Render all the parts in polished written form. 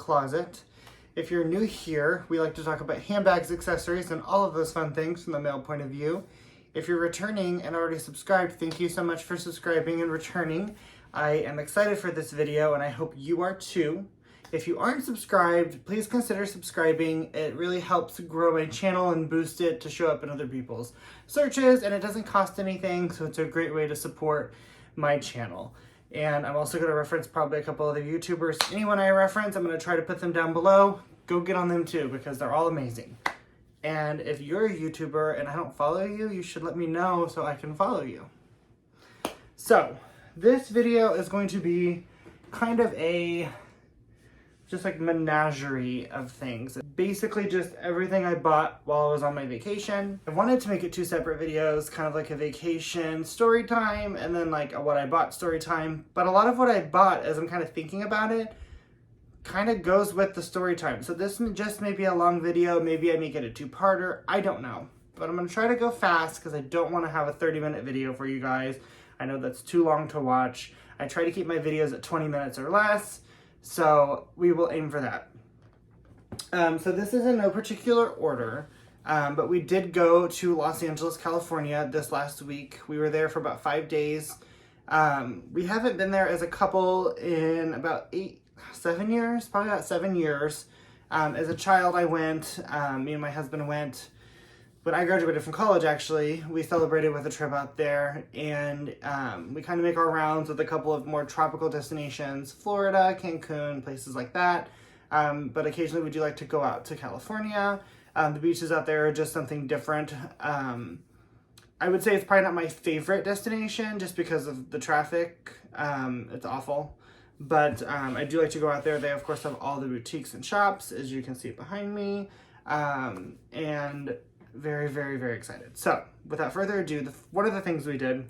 closet. If you're new here, we like to talk about handbags, accessories, and all of those fun things from the male point of view. If you're returning and already subscribed, thank you so much for subscribing and returning. I am excited for this video and I hope you are too. If you aren't subscribed, please consider subscribing. It really helps grow my channel and boost it to show up in other people's searches, and it doesn't cost anything, so it's a great way to support my channel. And I'm also going to reference probably a couple other YouTubers. Anyone I reference, I'm going to try to put them down below. Go get on them too, because they're all amazing. And if you're a YouTuber and I don't follow you, you should let me know so I can follow you. So, this video is going to be kind of a just like menagerie of things. Basically just everything I bought while I was on my vacation. I wanted to make it two separate videos, kind of like a vacation story time and then like a what I bought story time. But a lot of what I bought, as I'm kind of thinking about it, kind of goes with the story time. So this just may be a long video. Maybe I make it a two-parter. I don't know. But I'm going to try to go fast because I don't want to have a 30-minute video for you guys. I know that's too long to watch. I try to keep my videos at 20 minutes or less. So we will aim for that. So this is in no particular order, but we did go to Los Angeles, California this last week. We were there for about 5 days. We haven't been there as a couple in about 7 years, probably about 7 years. As a child, I went, me and my husband went. When I graduated from college, actually, we celebrated with a trip out there, and we kind of make our rounds with a couple of more tropical destinations, Florida, Cancun, places like that. But occasionally we do like to go out to California. The beaches out there are just something different. I would say it's probably not my favorite destination just because of the traffic. It's awful. But I do like to go out there. They, of course, have all the boutiques and shops, as you can see behind me. And very, very, very excited. So, without further ado, one of the things we did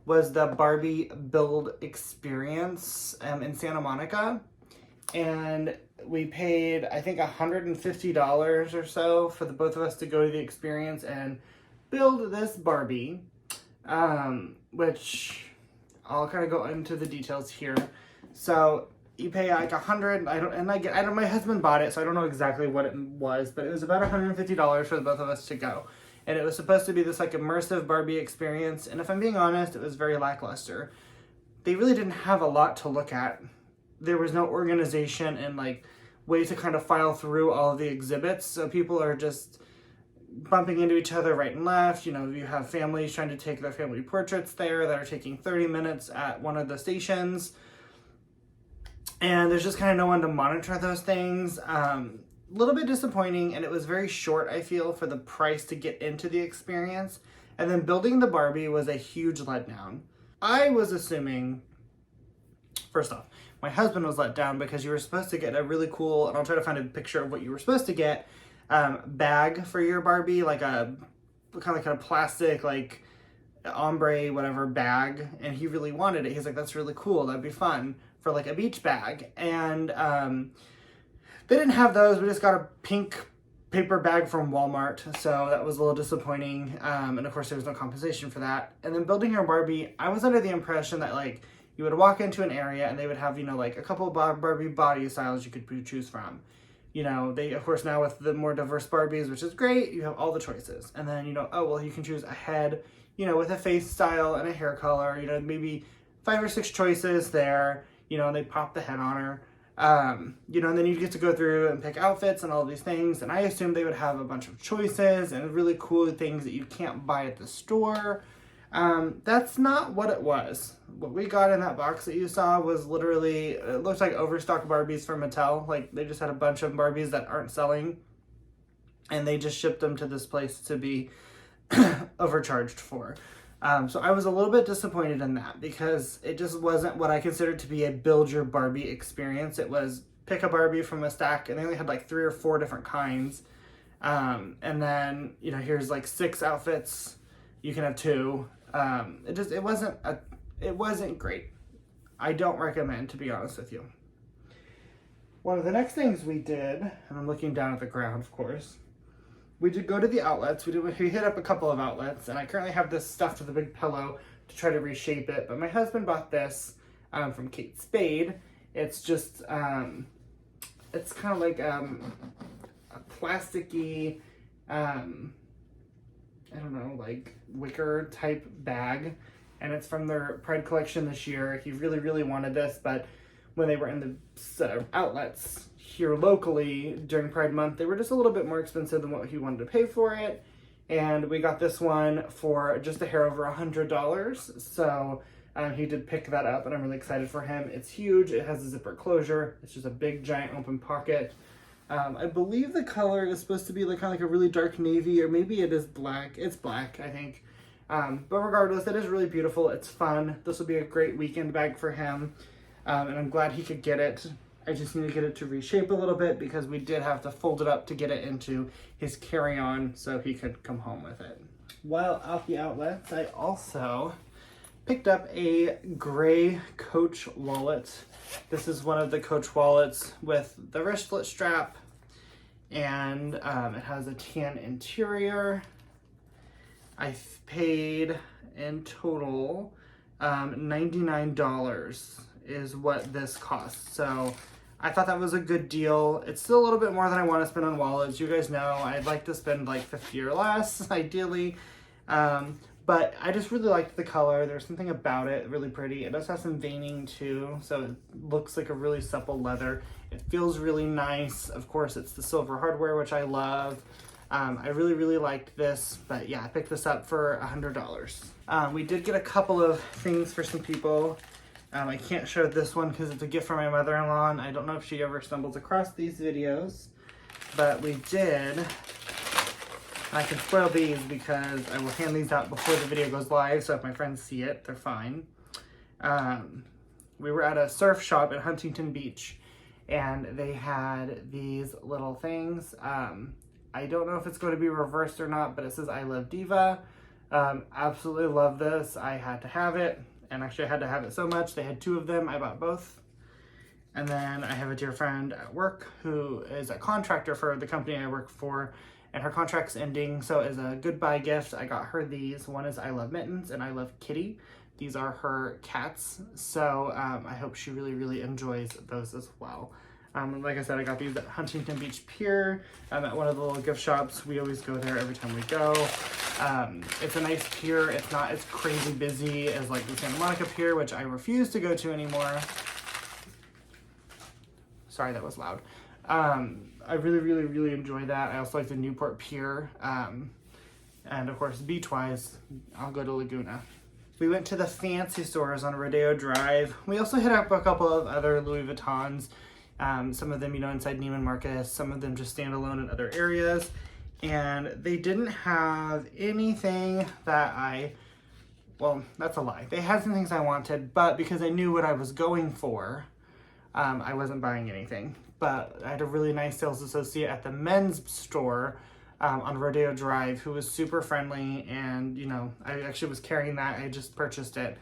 was the Barbie build experience in Santa Monica. And we paid, I think, $150 or so for the both of us to go to the experience and build this Barbie, which I'll kind of go into the details here. So you pay like $100. I don't. My husband bought it, so I don't know exactly what it was, but it was about $150 for the both of us to go, and it was supposed to be this like immersive Barbie experience. And if I'm being honest, it was very lackluster. They really didn't have a lot to look at. There was no organization and like way to kind of file through all of the exhibits, so people are just bumping into each other right and left. You know, you have families trying to take their family portraits there that are taking 30 minutes at one of the stations. And there's just kind of no one to monitor those things. A little bit disappointing, and it was very short, I feel, for the price to get into the experience. And then building the Barbie was a huge letdown. I was assuming, first off, my husband was let down because you were supposed to get a really cool, and I'll try to find a picture of what you were supposed to get, bag for your Barbie, like a kind of plastic, like ombre, whatever bag. And he really wanted it. He's like, that's really cool. That'd be fun for like a beach bag. And they didn't have those. We just got a pink paper bag from Walmart, so that was a little disappointing. And of course there was no compensation for that. And then building your Barbie, I was under the impression that like you would walk into an area and they would have, you know, like a couple of Barbie body styles you could choose from. You know, they, of course, now with the more diverse Barbies, which is great, you have all the choices. And then, you know, oh, well, you can choose a head, you know, with a face style and a hair color, you know, maybe 5 or 6 choices there. You know, and they pop the head on her, you know, and then you get to go through and pick outfits and all these things. And I assumed they would have a bunch of choices and really cool things that you can't buy at the store. That's not what it was. What we got in that box that you saw was literally, it looks like overstock Barbies from Mattel. Like they just had a bunch of Barbies that aren't selling and they just shipped them to this place to be overcharged for. So I was a little bit disappointed in that because it just wasn't what I considered to be a build your Barbie experience. It was pick a Barbie from a stack, and they only had like 3 or 4 different kinds. And then, you know, here's like 6 outfits. You can have 2. It wasn't great. I don't recommend, to be honest with you. One of the next things we did, and I'm looking down at the ground, of course, we did go to the outlets. We hit up a couple of outlets, and I currently have this stuffed with a big pillow to try to reshape it. But my husband bought this from Kate Spade, It's just, it's kind of like a plasticky, I don't know, like wicker type bag. And it's from their Pride collection this year. He really, really wanted this, but when they were in the outlets here locally during Pride Month, they were just a little bit more expensive than what he wanted to pay for it. And we got this one for just a hair over $100. So he did pick that up, and I'm really excited for him. It's huge. It has a zipper closure. It's just a big, giant open pocket. I believe the color is supposed to be like kind of like a really dark navy, or maybe it is black. It's black, I think. But regardless, it is really beautiful. It's fun. This will be a great weekend bag for him. And I'm glad he could get it. I just need to get it to reshape a little bit because we did have to fold it up to get it into his carry-on so he could come home with it. While out the outlets, I also picked up a gray Coach wallet. This is one of the Coach wallets with the wristlet strap, and it has a tan interior. I paid in total $99 is what this cost. So I thought that was a good deal. It's still a little bit more than I want to spend on wallets. You guys know I'd like to spend like 50 or less, ideally. But I just really liked the color. There's something about it really pretty. It does have some veining too, so it looks like a really supple leather. It feels really nice. Of course, it's the silver hardware, which I love. I really, really liked this, but yeah, I picked this up for $100. We did get a couple of things for some people. I can't show this one because it's a gift from my mother-in-law, and I don't know if she ever stumbles across these videos, but we did. I can spoil these because I will hand these out before the video goes live, so if my friends see it, they're fine. We were at a surf shop at Huntington Beach, and they had these little things. I don't know if it's going to be reversed or not, but it says I Love Diva. Absolutely love this. I had to have it, and actually I had to have it so much. They had two of them. I bought both. And then I have a dear friend at work who is a contractor for the company I work for, and her contract's ending, so as a goodbye gift, I got her these. One is I Love Mittens, and I Love Kitty. These are her cats, so I hope she really, really enjoys those as well. Like I said, I got these at Huntington Beach Pier, at one of the little gift shops. We always go there every time we go. It's a nice pier. It's not as crazy busy as like the Santa Monica Pier, which I refuse to go to anymore. Sorry, that was loud. I really, really, really enjoy that. I also like the Newport Pier. And of course, beach-wise, I'll go to Laguna. We went to the fancy stores on Rodeo Drive. We also hit up a couple of other Louis Vuittons. Some of them, inside Neiman Marcus. Some of them just standalone in other areas. And they didn't have anything that well, that's a lie. They had some things I wanted, but because I knew what I was going for, I wasn't buying anything. But I had a really nice sales associate at the men's store on Rodeo Drive who was super friendly, and I actually was carrying that. I just purchased it,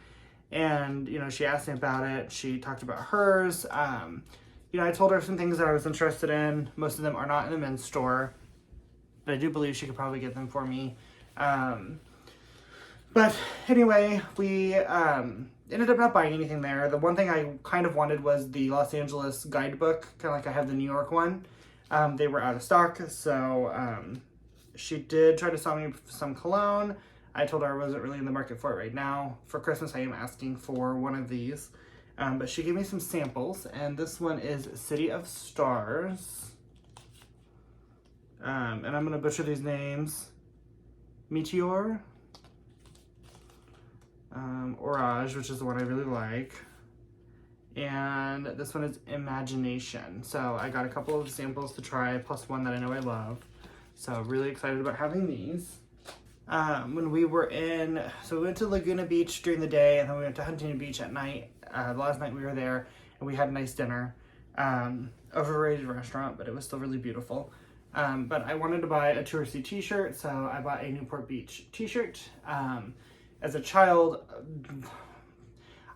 and she asked me about it. She talked about hers. I told her some things that I was interested in. Most of them are not in the men's store, but I do believe she could probably get them for me. But anyway, we ended up not buying anything there. The one thing I kind of wanted was the Los Angeles guidebook, kind of like I have the New York one. They were out of stock, so she did try to sell me some cologne. I told her I wasn't really in the market for it right now. For Christmas, I am asking for one of these. But she gave me some samples, and this one is City of Stars. And I'm going to butcher these names. Meteor. Orage, which is the one I really like. And this one is Imagination. So I got a couple of samples to try, plus one that I know I love. So really excited about having these. When we were so we went to Laguna Beach during the day, and then we went to Huntington Beach at night. Last night we were there, and we had a nice dinner. Overrated restaurant, but it was still really beautiful. But I wanted to buy a touristy t-shirt, so I bought a Newport Beach t-shirt. As a child,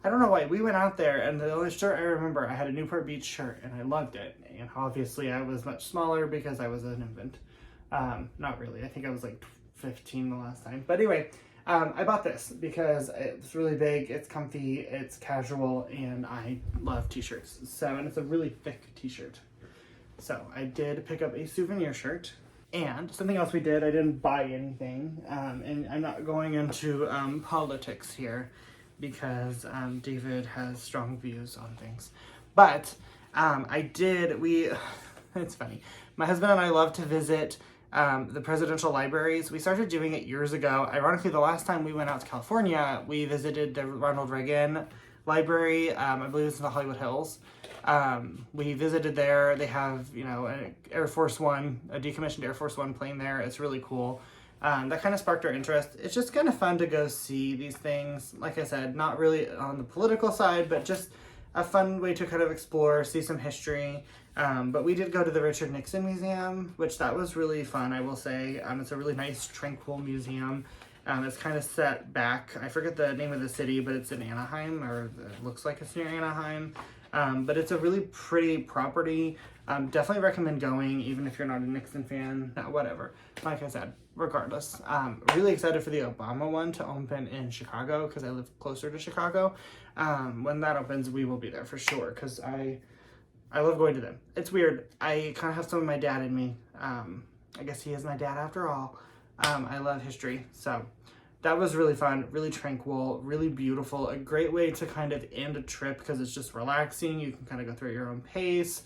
I don't know why, we went out there, and the only shirt I remember, I had a Newport Beach shirt, and I loved it. And obviously I was much smaller because I was an infant. Not really, I think I was like 15 the last time. But anyway, I bought this because it's really big, it's comfy, it's casual, and I love t-shirts. So, and it's a really thick t-shirt. So I did pick up a souvenir shirt. And something else we did, I didn't buy anything, and I'm not going into politics here because David has strong views on things. But it's funny. My husband and I love to visit the presidential libraries. We started doing it years ago. Ironically, the last time we went out to California, we visited the Ronald Reagan Library. I believe it's in the Hollywood Hills. We visited there. They have, an Air Force One, a decommissioned Air Force One plane there. It's really cool. That kind of sparked our interest. It's just kind of fun to go see these things. Like I said, not really on the political side, but just a fun way to kind of explore, see some history. But we did go to the Richard Nixon Museum, which that was really fun, I will say. It's a really nice, tranquil museum. It's kind of set back. I forget the name of the city, but it's in Anaheim, or it looks like it's near Anaheim. But it's a really pretty property. Definitely recommend going, even if you're not a Nixon fan. Whatever. Like I said, regardless. Really excited for the Obama one to open in Chicago, because I live closer to Chicago. When that opens, we will be there for sure, because I love going to them. It's weird. I kind of have some of my dad in me. I guess he is my dad after all. I love history, so that was really fun, really tranquil, really beautiful. A great way to kind of end a trip because it's just relaxing. You can kind of go through at your own pace.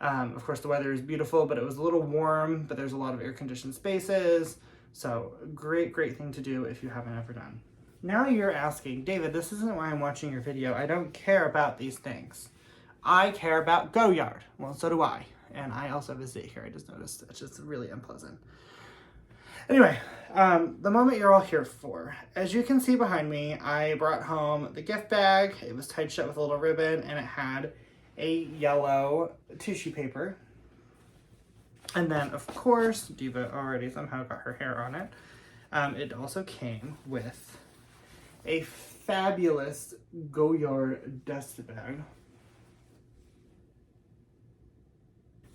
Of course, the weather is beautiful, but it was a little warm, but there's a lot of air-conditioned spaces. So great thing to do if you haven't ever done. Now you're asking, David, this isn't why I'm watching your video. I don't care about these things. I care about Goyard. Well, so do I. And I also visit here. I just noticed it's just really unpleasant. Anyway, the moment you're all here for. As you can see behind me, I brought home the gift bag. It was tied shut with a little ribbon, and it had a yellow tissue paper. And then, of course, Diva already somehow got her hair on it. It also came with a fabulous Goyard dust bag.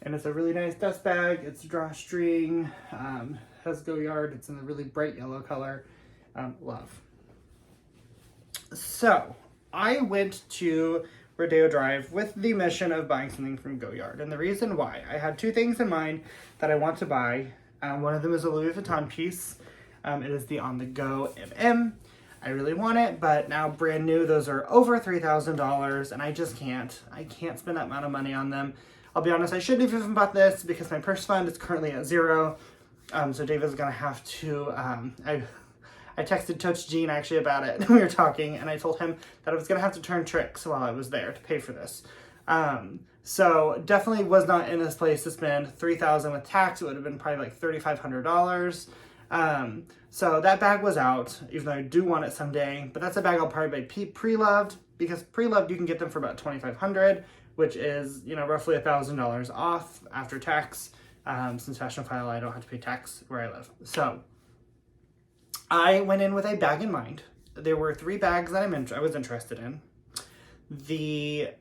And it's a really nice dust bag. It's drawstring, has Goyard. It's in a really bright yellow color. Love. So, I went to Rodeo Drive with the mission of buying something from Goyard. And the reason why, I had two things in mind that I want to buy. One of them is a Louis Vuitton piece. It is the On The Go MM. I really want it, but now brand new, those are over $3,000, and I just can't. I can't spend that amount of money on them. I'll be honest, I shouldn't have even bought this because my purse fund is currently at zero. So David's gonna have to, I texted Coach Jean actually about it. We were talking, and I told him that I was gonna have to turn tricks while I was there to pay for this. So definitely was not in this place to spend $3,000 with tax. It would have been probably like $3,500. So that bag was out, even though I do want it someday. But that's a bag I'll probably buy pre-loved, because pre-loved you can get them for about $2,500, which is, roughly $1,000 off after tax. Since Fashionphile, I don't have to pay tax where I live. So I went in with a bag in mind. There were 3 bags that I was interested in. The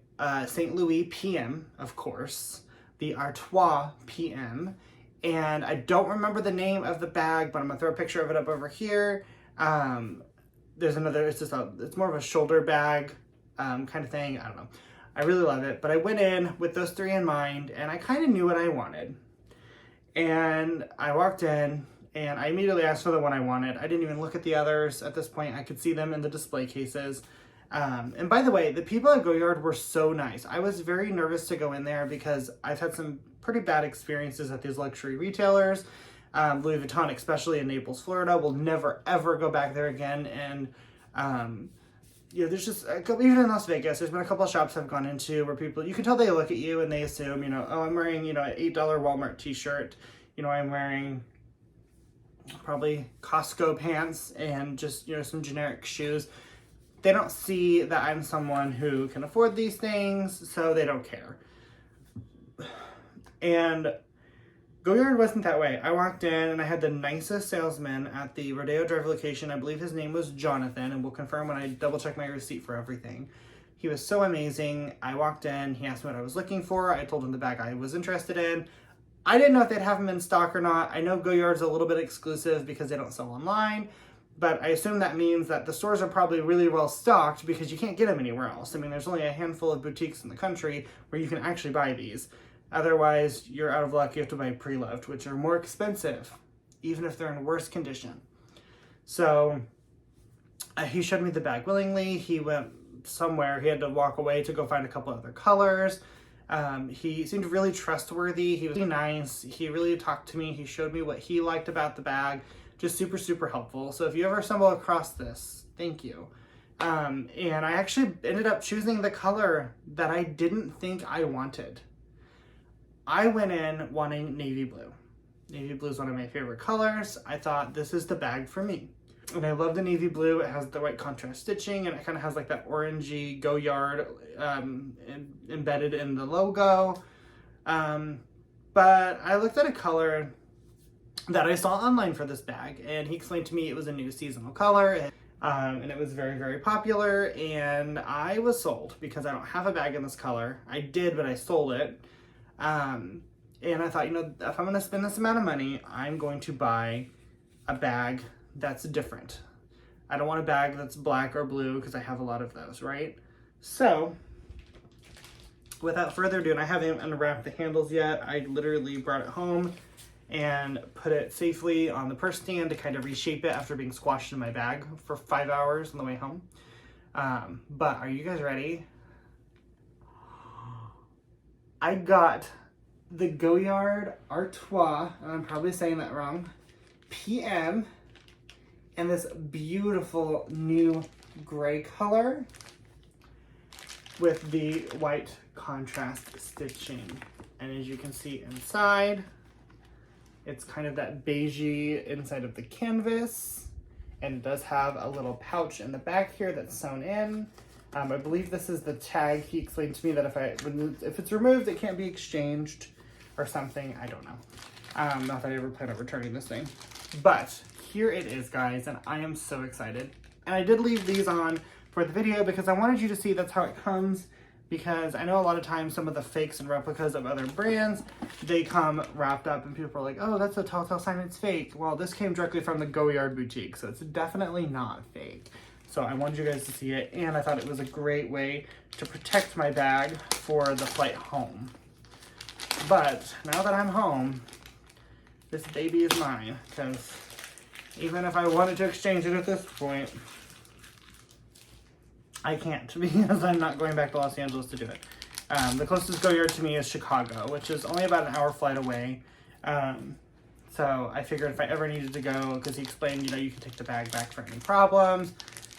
St. Louis PM, of course, the Artois PM, and I don't remember the name of the bag, but I'm gonna throw a picture of it up over here. There's another, it's more of a shoulder bag kind of thing. I don't know. I really love it, but I went in with those 3 in mind, and I kind of knew what I wanted. And I walked in, and I immediately asked for the one I wanted. I didn't even look at the others at this point. I could see them in the display cases. And by the way, the people at Goyard were so nice. I was very nervous to go in there because I've had some pretty bad experiences at these luxury retailers. Louis Vuitton, especially in Naples, Florida. Will never, ever go back there again. And there's just even in Las Vegas, there's been a couple of shops I've gone into where people, you can tell they look at you and they assume, oh, I'm wearing, an $8 Walmart t-shirt. I'm wearing probably Costco pants and just, some generic shoes. They don't see that I'm someone who can afford these things, so they don't care. And Goyard wasn't that way. I walked in and I had the nicest salesman at the Rodeo Drive location. I believe his name was Jonathan, and we'll confirm when I double check my receipt for everything. He was so amazing. I walked in, he asked me what I was looking for. I told him the bag I was interested in. I didn't know if they'd have them in stock or not. I know Goyard's a little bit exclusive because they don't sell online, but I assume that means that the stores are probably really well stocked because you can't get them anywhere else. I mean, there's only a handful of boutiques in the country where you can actually buy these. Otherwise, you're out of luck. You have to buy pre-loved, which are more expensive, even if they're in worse condition. So he showed me the bag willingly. He went somewhere. He had to walk away to go find a couple other colors. He seemed really trustworthy. He was really nice. He really talked to me. He showed me what he liked about the bag. Just super, super helpful. So if you ever stumble across this, thank you. And I actually ended up choosing the color that I didn't think I wanted. I went in wanting navy blue. Navy blue is one of my favorite colors. I thought this is the bag for me. And I love the navy blue. It has the white contrast stitching, and it kind of has like that orangey Goyard embedded in the logo. But I looked at a color that I saw online for this bag, and he explained to me it was a new seasonal color, and it was very, very popular, and I was sold because I don't have a bag in this color. I did, but I sold it. And I thought, you know, if I'm going to spend this amount of money, I'm going to buy a bag that's different. I don't want a bag that's black or blue because I have a lot of those, right? So, without further ado, and I haven't unwrapped the handles yet, I literally brought it home and put it safely on the purse stand to kind of reshape it after being squashed in my bag for 5 hours on the way home. But are you guys ready? I got the Goyard Artois, and I'm probably saying that wrong, PM, and this beautiful new gray color with the white contrast stitching. And as you can see inside, it's kind of that beigey inside of the canvas, and it does have a little pouch in the back here that's sewn in. I believe this is the tag. He explained to me that if it's removed, it can't be exchanged or something. I don't know. Not that I ever plan on returning this thing. But here it is, guys, and I am so excited. And I did leave these on for the video because I wanted you to see that's how it comes, because I know a lot of times some of the fakes and replicas of other brands, they come wrapped up and people are like, oh, that's a telltale sign it's fake. Well, this came directly from the Goyard boutique, so it's definitely not fake. So I wanted you guys to see it, and I thought it was a great way to protect my bag for the flight home. But now that I'm home, this baby is mine, because even if I wanted to exchange it at this point, I can't, because I'm not going back to Los Angeles to do it. The closest Goyard to me is Chicago, which is only about an hour flight away. So I figured if I ever needed to go, because he explained, you know, you can take the bag back for any problems.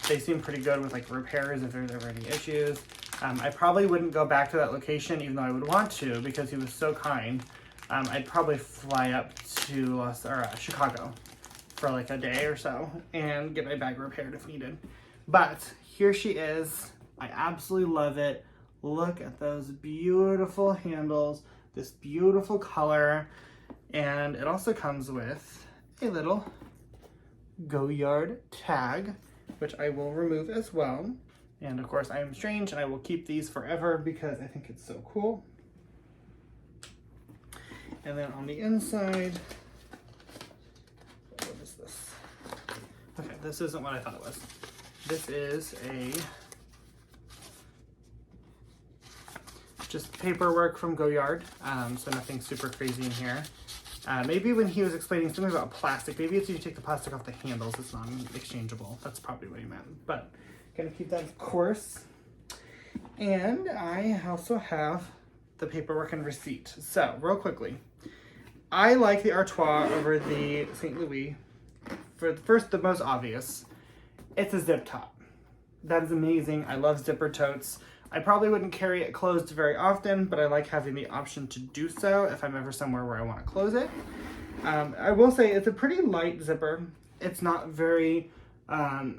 They seem pretty good with like repairs if there's ever any issues. I probably wouldn't go back to that location, even though I would want to, because he was so kind. I'd probably fly up to Chicago for like a day or so and get my bag repaired if needed. But here she is. I absolutely love it. Look at those beautiful handles, this beautiful color, and it also comes with a little Goyard tag, which I will remove as well. And of course, I am strange, and I will keep these forever because I think it's so cool. And then on the inside, what is this? Okay, this isn't what I thought it was. This is just paperwork from Goyard, so nothing super crazy in here. Maybe when he was explaining something about plastic, maybe it's if you take the plastic off the handles, it's non-exchangeable. That's probably what he meant, but gonna keep that, of course. And I also have the paperwork and receipt. So, real quickly, I like the Artois over the St. Louis. For the most obvious, it's a zip top. That is amazing. I love zipper totes. I probably wouldn't carry it closed very often, but I like having the option to do so if I'm ever somewhere where I want to close it. I will say it's a pretty light zipper. It's not very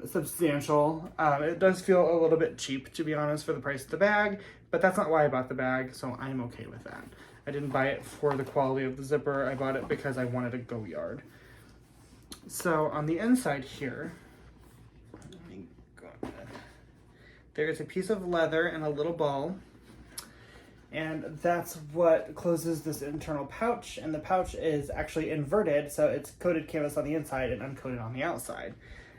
substantial. It does feel a little bit cheap, to be honest, for the price of the bag, but that's not why I bought the bag, so I'm okay with that. I didn't buy it for the quality of the zipper. I bought it because I wanted a Goyard. So on the inside here, there is a piece of leather and a little ball, and that's what closes this internal pouch, and the pouch is actually inverted, so it's coated canvas on the inside and uncoated on the outside.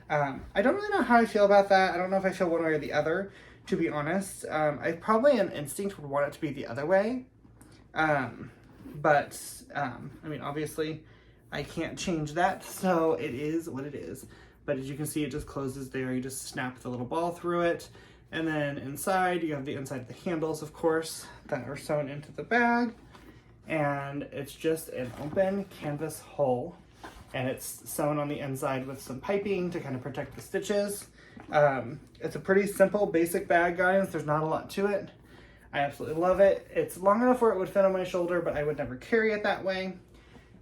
I don't really know how I feel about that. I don't know if I feel one way or the other, to be honest. I probably an instinct would want it to be the other way. I mean, obviously I can't change that, so it is what it is. But as you can see, it just closes there. You just snap the little ball through it. And then inside, you have the inside of the handles, of course, that are sewn into the bag. And it's just an open canvas hole. And it's sewn on the inside with some piping to kind of protect the stitches. It's a pretty simple, basic bag, guys. There's not a lot to it. I absolutely love it. It's long enough where it would fit on my shoulder, but I would never carry it that way.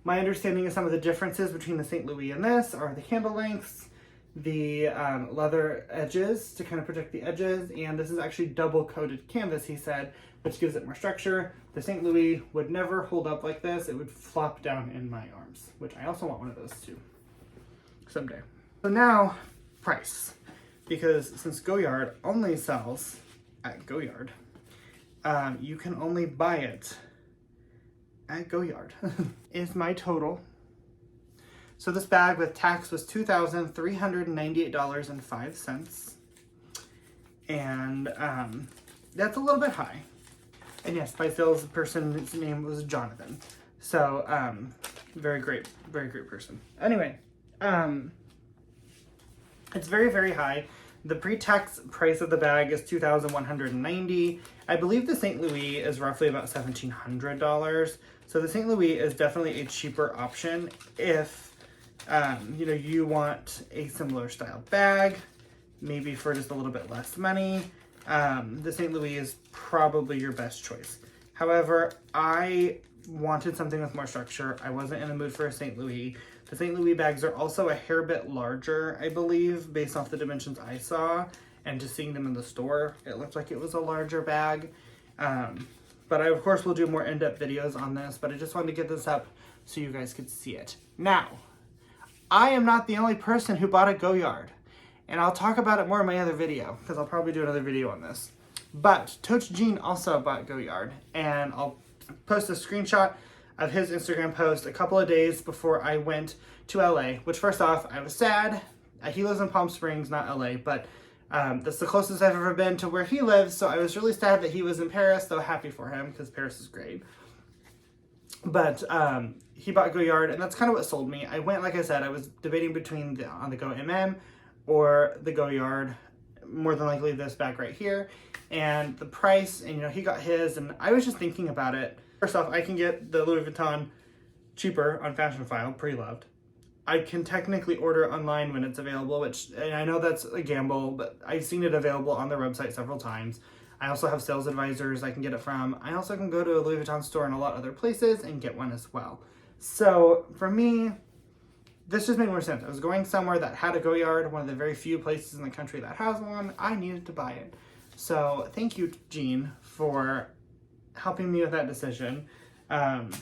My understanding of some of the differences between the St. Louis and this are the handle lengths, the leather edges to kind of protect the edges, and this is actually double coated canvas, he said, which gives it more structure. The St. Louis would never hold up like this. It would flop down in my arms, which I also want one of those too someday. So now, price. Because since Goyard only sells at Goyard, you can only buy it at Goyard. Is my total. So this bag with tax was $2,398.05. And that's a little bit high. And yes, my salesperson's name was Jonathan. So very great person. Anyway, it's very, very high. The pre-tax price of the bag is $2,190. I believe the St. Louis is roughly about $1,700. So the St. Louis is definitely a cheaper option if you want a similar style bag, maybe for just a little bit less money. The St. Louis is probably your best choice. However, I wanted something with more structure. I wasn't in the mood for a St. Louis. The St. Louis bags are also a hair bit larger, I believe, based off the dimensions I saw, and just seeing them in the store, it looked like it was a larger bag. But I, of course, will do more in-depth videos on this, but I just wanted to get this up so you guys could see it. Now, I am not the only person who bought a Goyard, and I'll talk about it more in my other video, because I'll probably do another video on this. But Toach Jean also bought Goyard, and I'll post a screenshot of his Instagram post a couple of days before I went to LA, which first off, I was sad. He lives in Palm Springs, not LA, but that's the closest I've ever been to where he lives, so I was really sad that he was in Paris, though happy for him, because Paris is great. But he bought Goyard, and that's kind of what sold me. I went, like I said, I was debating between on the Go MM or the Goyard, more than likely this bag right here, and the price, and he got his, and I was just thinking about it. First off, I can get the Louis Vuitton cheaper on Fashion File, pre-loved. I can technically order online when it's available, which, and I know that's a gamble, but I've seen it available on their website several times. I also have sales advisors I can get it from. I also can go to a Louis Vuitton store in a lot of other places and get one as well. So for me, this just made more sense. I was going somewhere that had a Goyard, one of the very few places in the country that has one. I needed to buy it. So thank you, Jean, for helping me with that decision. And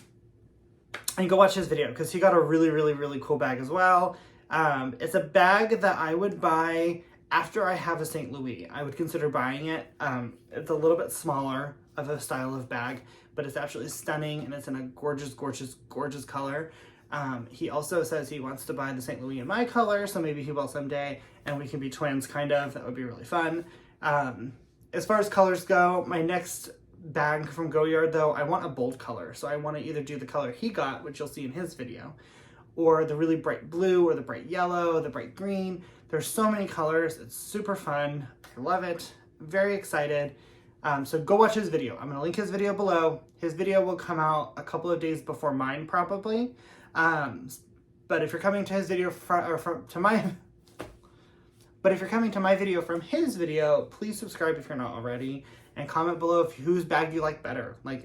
go watch his video because he got a really, really, really cool bag as well. It's a bag that I would buy after I have a St. Louis. I would consider buying it. It's a little bit smaller of a style of bag, but it's absolutely stunning, and it's in a gorgeous, gorgeous, gorgeous color. He also says he wants to buy the St. Louis in my color, so maybe he will someday, and we can be twins, kind of. That would be really fun. As far as colors go, my next bag from Goyard, though, I want a bold color. So I want to either do the color he got, which you'll see in his video, or the really bright blue, or the bright yellow, the bright green. There's so many colors. It's super fun. I love it. I'm very excited. So go watch his video. I'm going to link his video below. His video will come out a couple of days before mine, probably. But if you're coming to his video But if you're coming to my video from his video, please subscribe if you're not already, and comment below whose bag you like better. Like,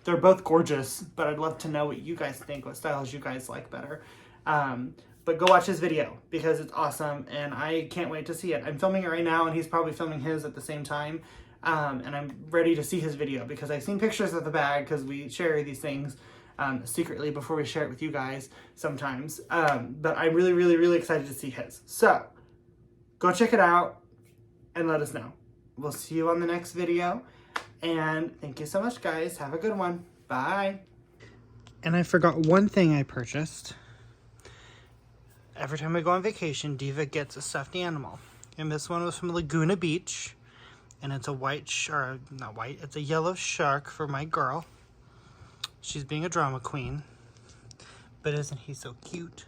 they're both gorgeous, but I'd love to know what you guys think, what styles you guys like better. But go watch his video because it's awesome, and I can't wait to see it. I'm filming it right now, and he's probably filming his at the same time, and I'm ready to see his video because I've seen pictures of the bag because we share these things secretly before we share it with you guys sometimes. But I'm really, really, really excited to see his. So go check it out and let us know. We'll see you on the next video. And thank you so much, guys. Have a good one. Bye. And I forgot one thing I purchased. every time we go on vacation, Diva gets a stuffed animal. And this one was from Laguna Beach. And it's a not white, it's a yellow shark for my girl. She's being a drama queen. But isn't he so cute?